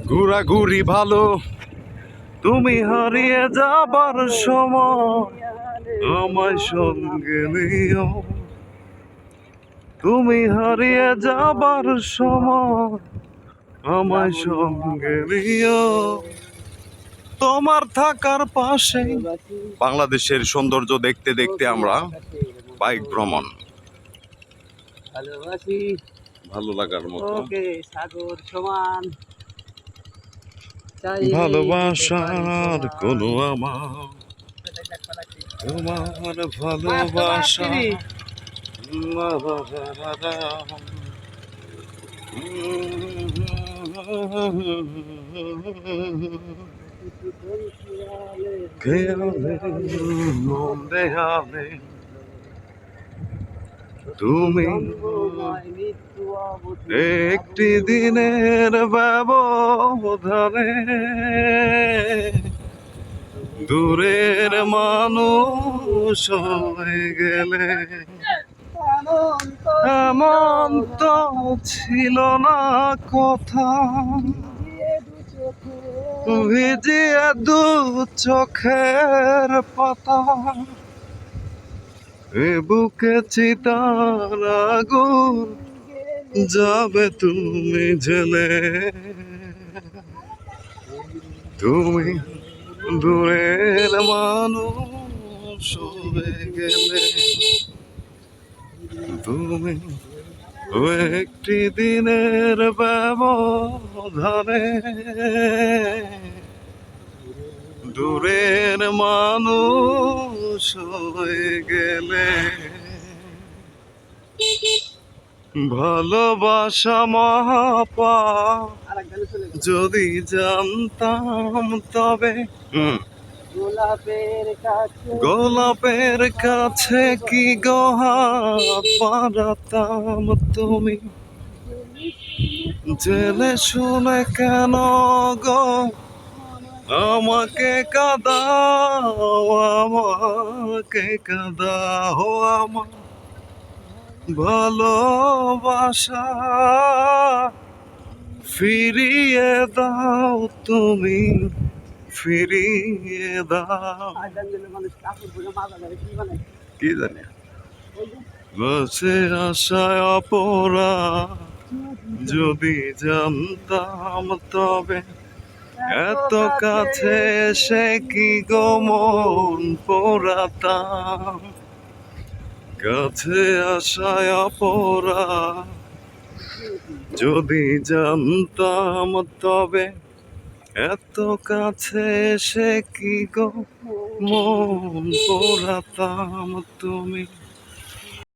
ঘোরাঘুরি ভালো, তুমি হারিয়ে যাবার সময় আমায় সঙ্গে নিও। তুমি হারিয়ে যাবার সময় আমায় সঙ্গে নিও। তোমার থাকার পাশে বাংলাদেশের সৌন্দর্য দেখতে দেখতে আমরা বাইক ভ্রমণ, ভালোবাসি ভালো লাগার মতো সাগর সমান, ভালোবাসার কোনো আমার, তোমার ভালোবাসা খেয়ালে মন দেয়ালে তুমি একটি দিনের ব্যবধানে দূরের মানুষ হয়ে গেলে এমন তো ছিল না কথা, ভিজিয়ে দু চোখের পাতা, এ বুকে চিতার আগুন যাবে তুমি জেলে। তুমি দূরের মানুষ হয়ে গেলে, তুমি একটি দিনের ব্যবধানে দূরের মানুষ হয়ে গেলে। ভালোবাসা মহাপা যদি জানতাম তবে গোলাপের কাছে কি গো হাত বাড়াতাম, তুমি জেনে শুনে কেন গো আমাকে কাঁদাও, আমাকে কাঁদাও। আমার ভালোবাসা ফিরিয়ে দাও, তুমি ফিরিয়ে দাও। কি জানি বসে আশায় অপরাধ যদি জানতাম তবে এত কাছে এসে কি গো মন পোড়াতাম। কাছে আশায় অপরাধ যদি জানতাম তবে এত কাছে এসে কি গো মন পোড়াতাম, তুমি